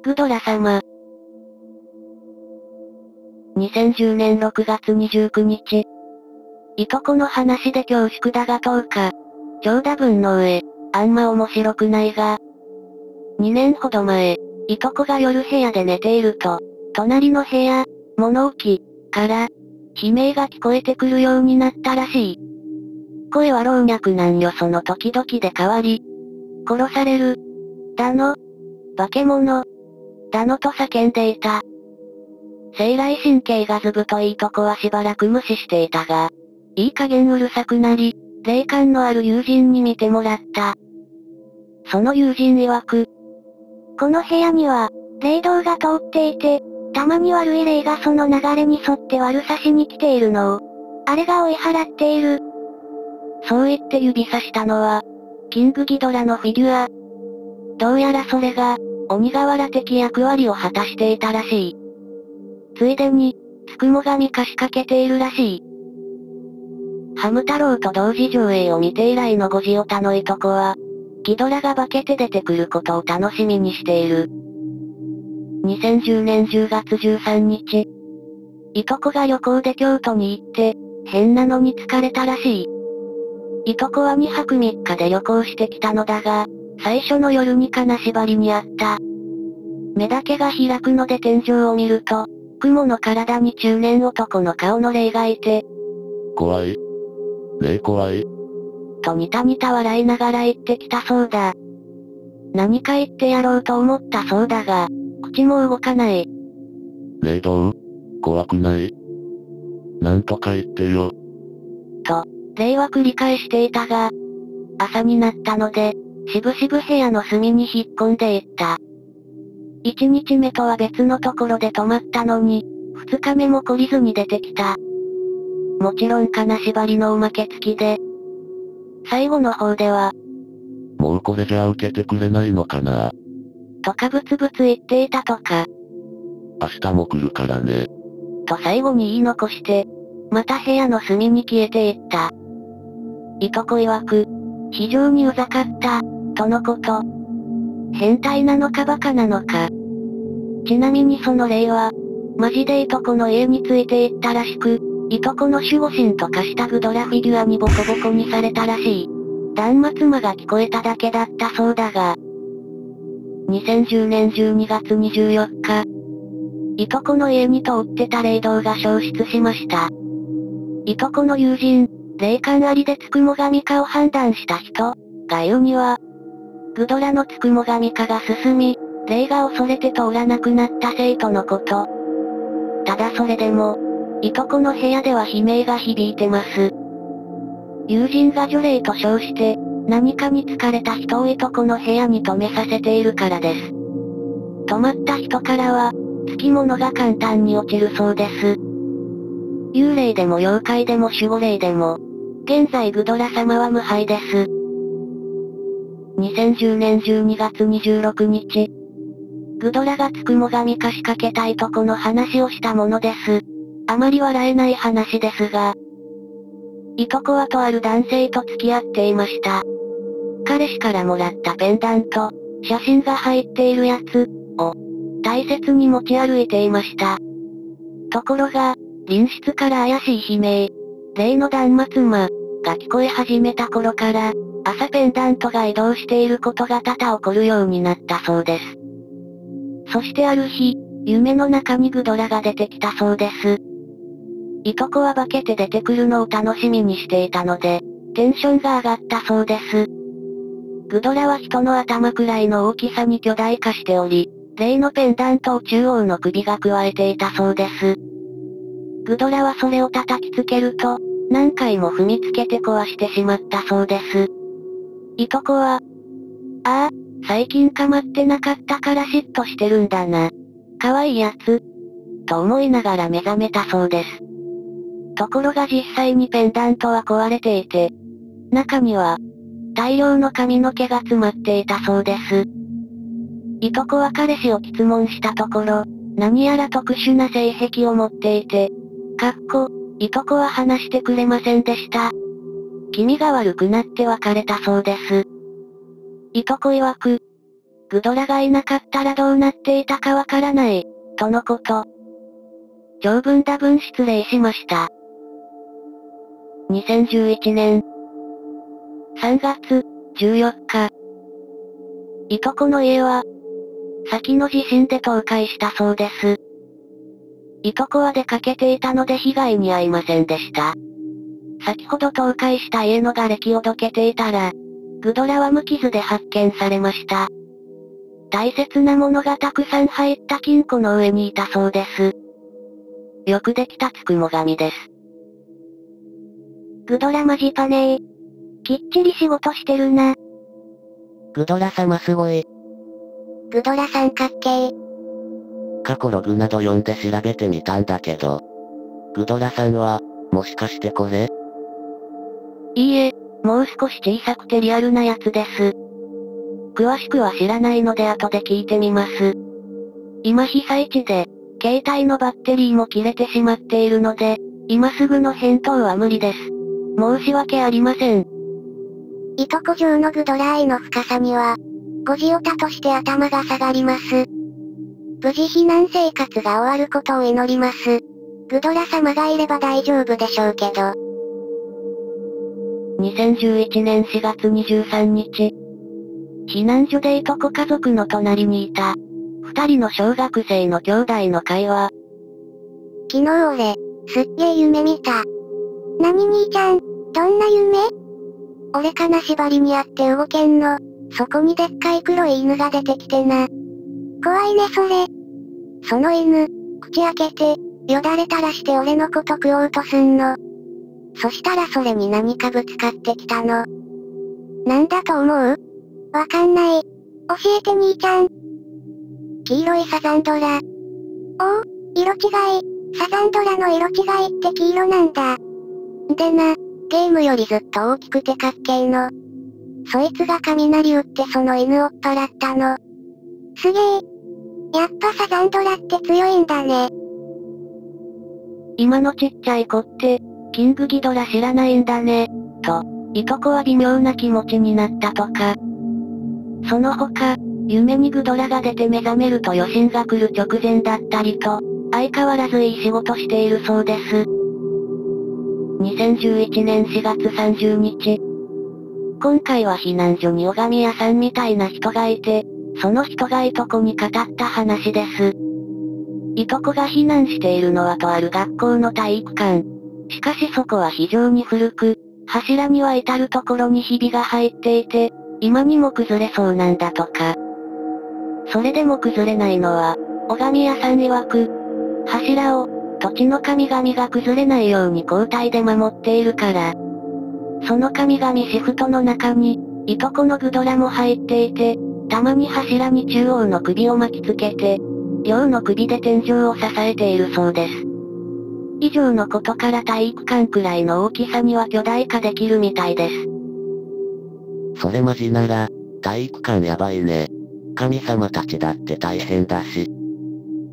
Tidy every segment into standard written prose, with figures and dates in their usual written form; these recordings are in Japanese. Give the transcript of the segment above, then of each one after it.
グドラ様。2010年6月29日。いとこの話で恐縮だが10日。長打分の上、あんま面白くないが。2年ほど前、いとこが夜部屋で寝ていると、隣の部屋、物置から、悲鳴が聞こえてくるようになったらしい。声は老若男女その時々で変わり、殺される、だの、化け物、だのと叫んでいた。生来神経がずぶといいとこはしばらく無視していたが、いい加減うるさくなり、霊感のある友人に見てもらった。その友人曰く、この部屋には、霊道が通っていて、たまに悪い霊がその流れに沿って悪さしに来ているのを、あれが追い払っている。そう言って指さしたのは、キングギドラのフィギュア。どうやらそれが、鬼瓦的役割を果たしていたらしい。ついでに、つくも神化しかけているらしい。ハム太郎と同時上映を見て以来のゴジオタのいとこは、ギドラが化けて出てくることを楽しみにしている。2010年10月13日。いとこが旅行で京都に行って、変なのに疲れたらしい。いとこは2泊3日で旅行してきたのだが、最初の夜に金縛りにあった。目だけが開くので天井を見ると、雲の体に中年男の顔の霊がいて、怖い。霊怖い。とニタニタ笑いながら言ってきたそうだ。何か言ってやろうと思ったそうだが、口も動かない。霊道？怖くない？なんとか言ってよ。と、霊は繰り返していたが、朝になったので、しぶしぶ部屋の隅に引っ込んでいった。1日目とは別のところで泊まったのに、2日目も懲りずに出てきた。もちろん金縛りのおまけ付きで、最後の方では、もうこれじゃ受けてくれないのかな。とかブツブツ言っていたとか。明日も来るからね。と最後に言い残して、また部屋の隅に消えていった。いとこ曰く、非常にうざかった、とのこと。変態なのかバカなのか。ちなみにその霊は、マジでいとこの家について行ったらしく、いとこの守護神と化したグドラフィギュアにボコボコにされたらしい。断末魔が聞こえただけだったそうだが。2010年12月24日。いとこの家に通ってた霊道が消失しました。いとこの友人、霊感ありでつくも神化を判断した人、が言うには、グドラのつくも神化が進み、霊が恐れて通らなくなったせいとのこと。ただそれでも、いとこの部屋では悲鳴が響いてます。友人が除霊と称して、何かに疲れた人をいとこの部屋に泊めさせているからです。泊まった人からは、つきものが簡単に落ちるそうです。幽霊でも妖怪でも守護霊でも、現在グドラ様は無敗です。2010年12月26日。グドラがつくも神化しかけたいとこの話をしたものです。あまり笑えない話ですが、いとこはとある男性と付き合っていました。彼氏からもらったペンダント、写真が入っているやつ、を、大切に持ち歩いていました。ところが、隣室から怪しい悲鳴、例の断末魔、が聞こえ始めた頃から、朝ペンダントが移動していることが多々起こるようになったそうです。そしてある日、夢の中にグドラが出てきたそうです。いとこは化けて出てくるのを楽しみにしていたので、テンションが上がったそうです。グドラは人の頭くらいの大きさに巨大化しており、例のペンダントを中央の首が加えていたそうです。グドラはそれを叩きつけると、何回も踏みつけて壊してしまったそうです。いとこは、ああ、最近構ってなかったから嫉妬してるんだな。可愛いやつ。と思いながら目覚めたそうです。ところが実際にペンダントは壊れていて、中には、大量の髪の毛が詰まっていたそうです。いとこは彼氏を質問したところ、何やら特殊な性癖を持っていて、いとこは話してくれませんでした。気味が悪くなって別れたそうです。いとこ曰く、グドラがいなかったらどうなっていたかわからない、とのこと。長文多文失礼しました。2011年3月14日。いとこの家は、先の地震で倒壊したそうです。いとこは出かけていたので被害に遭いませんでした。先ほど倒壊した家の瓦礫をどけていたら、グドラは無傷で発見されました。大切なものがたくさん入った金庫の上にいたそうです。よくできたつくも神です。グドラマジパネー。きっちり仕事してるな。グドラ様すごい。グドラ三角形。過去ログなど読んで調べてみたんだけど。グドラさんは、もしかしてこれ？いいえ、もう少し小さくてリアルなやつです。詳しくは知らないので後で聞いてみます。今被災地で、携帯のバッテリーも切れてしまっているので、今すぐの返答は無理です。申し訳ありません。いとこ上のグドラ愛の深さには、ごじおたとして頭が下がります。無事避難生活が終わることを祈ります。グドラ様がいれば大丈夫でしょうけど。2011年4月23日。避難所でいとこ家族の隣にいた、二人の小学生の兄弟の会話。昨日俺、すっげー夢見た。何兄ちゃん、どんな夢？俺金縛りにあって動けんの。そこにでっかい黒い犬が出てきてな。怖いねそれ。その犬、口開けて、よだれ垂らして俺のこと食おうとすんの。そしたらそれに何かぶつかってきたの。なんだと思う？わかんない。教えて兄ちゃん。黄色いサザンドラ。おお、色違い。サザンドラの色違いって黄色なんだ。でな、ゲームよりずっと大きくてかっけーの。そいつが雷打ってその犬を追っ払ったの。すげー。やっぱサザンドラって強いんだね。今のちっちゃい子って、キングギドラ知らないんだね、と、いとこは微妙な気持ちになったとか。その他、夢にグドラが出て目覚めると余震が来る直前だったりと、相変わらずいい仕事しているそうです。2011年4月30日。今回は避難所に拝み屋さんみたいな人がいて、その人がいとこに語った話です。いとこが避難しているのはとある学校の体育館。しかしそこは非常に古く、柱には至るところにひびが入っていて、今にも崩れそうなんだとか。それでも崩れないのは、拝み屋さん曰く、柱を、土地の神々が崩れないように交代で守っているから。その神々シフトの中に、いとこのグドラも入っていて、たまに柱に中央の首を巻きつけて、両の首で天井を支えているそうです。以上のことから体育館くらいの大きさには巨大化できるみたいです。それマジなら、体育館やばいね。神様たちだって大変だし。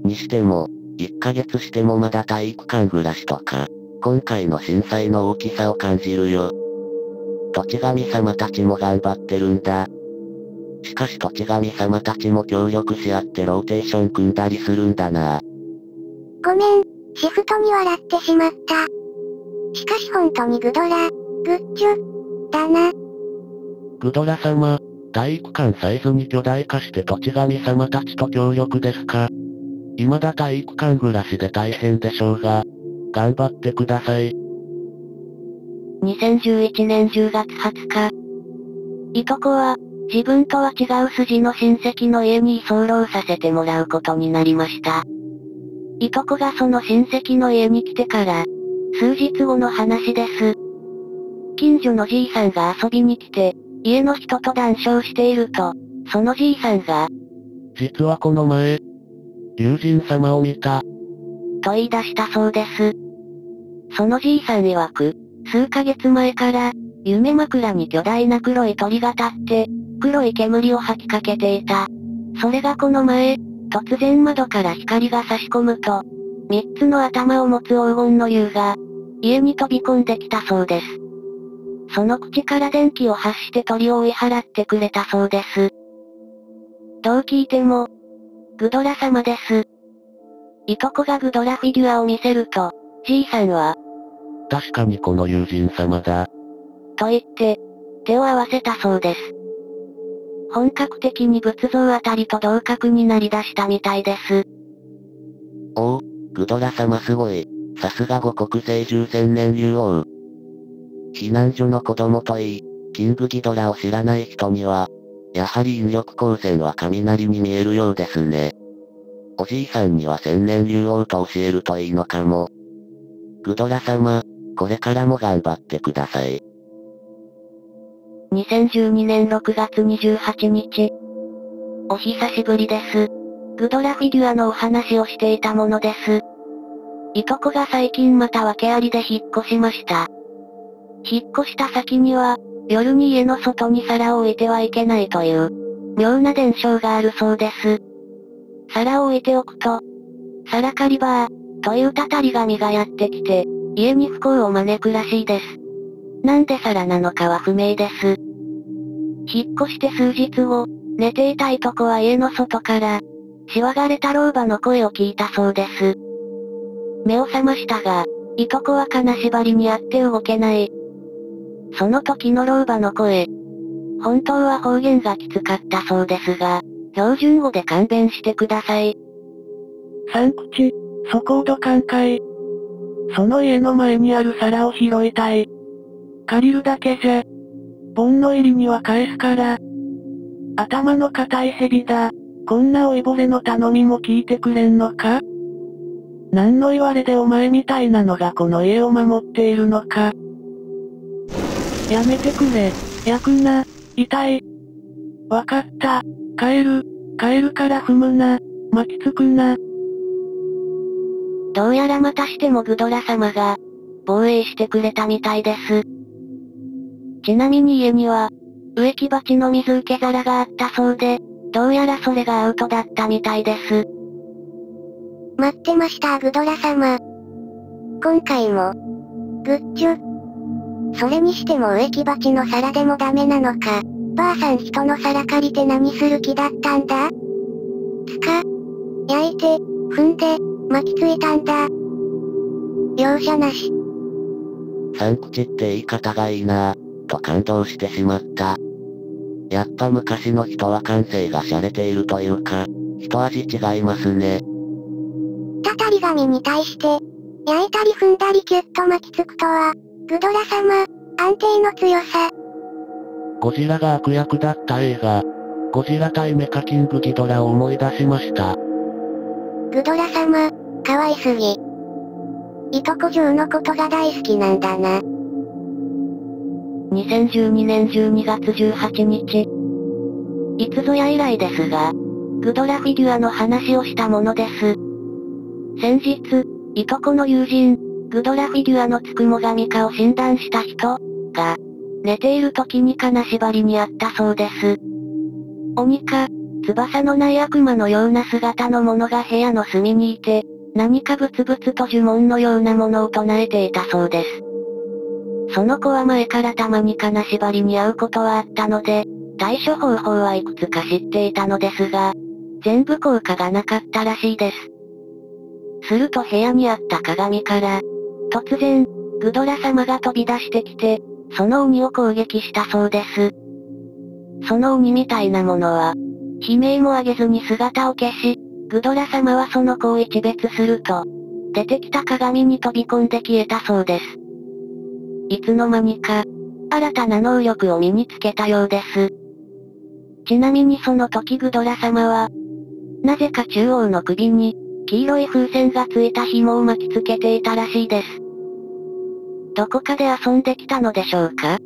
にしても、1ヶ月してもまだ体育館暮らしとか、今回の震災の大きさを感じるよ。土地神様たちも頑張ってるんだ。しかし土地神様たちも協力し合ってローテーション組んだりするんだな。ごめん、シフトに笑ってしまった。しかし本当にグドラ、グッジュ、だな。グドラ様、体育館サイズに巨大化して土地神様たちと協力ですか？未だ体育館暮らしで大変でしょうが、頑張ってください。2011年10月20日。いとこは、自分とは違う筋の親戚の家に居候させてもらうことになりました。いとこがその親戚の家に来てから、数日後の話です。近所のじいさんが遊びに来て、家の人と談笑していると、そのじいさんが、実はこの前、友人様を見た、と言い出したそうです。そのじいさん曰く、数ヶ月前から、夢枕に巨大な黒い鳥が立って、黒い煙を吐きかけていた。それがこの前、突然窓から光が差し込むと、三つの頭を持つ黄金の竜が、家に飛び込んできたそうです。その口から電気を発して鳥を追い払ってくれたそうです。どう聞いても、グドラ様です。いとこがグドラフィギュアを見せると、じいさんは、確かにこの友人様だ。と言って、手を合わせたそうです。本格的に仏像あたりと同格になりだしたみたいです。おお、グドラ様すごい。さすが五国勢10千年竜王。避難所の子供といい、キングギドラを知らない人には、やはり引力光線は雷に見えるようですね。おじいさんには千年竜王と教えるといいのかも。グドラ様、これからも頑張ってください。2012年6月28日。お久しぶりです。グドラフィギュアのお話をしていたものです。いとこが最近また訳ありで引っ越しました。引っ越した先には、夜に家の外に皿を置いてはいけないという、妙な伝承があるそうです。皿を置いておくと、皿カリバー、というたたり神がやってきて、家に不幸を招くらしいです。なんで皿なのかは不明です。引っ越して数日後、寝ていたいとこは家の外から、しわがれた老婆の声を聞いたそうです。目を覚ましたが、いとこは金縛りにあって動けない。その時の老婆の声。本当は方言がきつかったそうですが、標準語で勘弁してください。三口、そこをどかんかい。その家の前にある皿を拾いたい。借りるだけじゃ。盆の入りには返すから。頭の固い蛇だ。こんな老いぼれの頼みも聞いてくれんのか？何の言われでお前みたいなのがこの家を守っているのか。やめてくれ。焼くな。痛い。わかった。帰るから踏むな。巻きつくな。どうやらまたしてもグドラ様が、防衛してくれたみたいです。ちなみに家には、植木鉢の水受け皿があったそうで、どうやらそれがアウトだったみたいです。待ってましたグドラ様。今回も、グッチュ。それにしても植木鉢の皿でもダメなのか。ばあさん人の皿借りて何する気だったんだ？焼いて、踏んで、巻きついたんだ。容赦なし。三口って言い方がいいなぁ、と感動してしまった。やっぱ昔の人は感性が洒落ているというか、一味違いますね。たたり神に対して、焼いたり踏んだりキュッと巻きつくとは、グドラ様、安定の強さ。ゴジラが悪役だった映画、ゴジラ対メカキングギドラを思い出しました。グドラ様、可愛すぎ。いとこ嬢のことが大好きなんだな。2012年12月18日。いつぞや以来ですが、グドラフィギュアの話をしたものです。先日、いとこの友人、グドラフィギュアのつくも神かを診断した人、が、寝ている時に金縛りにあったそうです。鬼か、翼のない悪魔のような姿のものが部屋の隅にいて、何かブツブツと呪文のようなものを唱えていたそうです。その子は前からたまに金縛りに遭うことはあったので、対処方法はいくつか知っていたのですが、全部効果がなかったらしいです。すると部屋にあった鏡から、突然、グドラ様が飛び出してきて、その鬼を攻撃したそうです。その鬼みたいなものは、悲鳴も上げずに姿を消し、グドラ様はその子を一別すると、出てきた鏡に飛び込んで消えたそうです。いつの間にか、新たな能力を身につけたようです。ちなみにその時グドラ様は、なぜか中央の首に、黄色い風船がついた紐を巻きつけていたらしいです。どこかで遊んできたのでしょうか？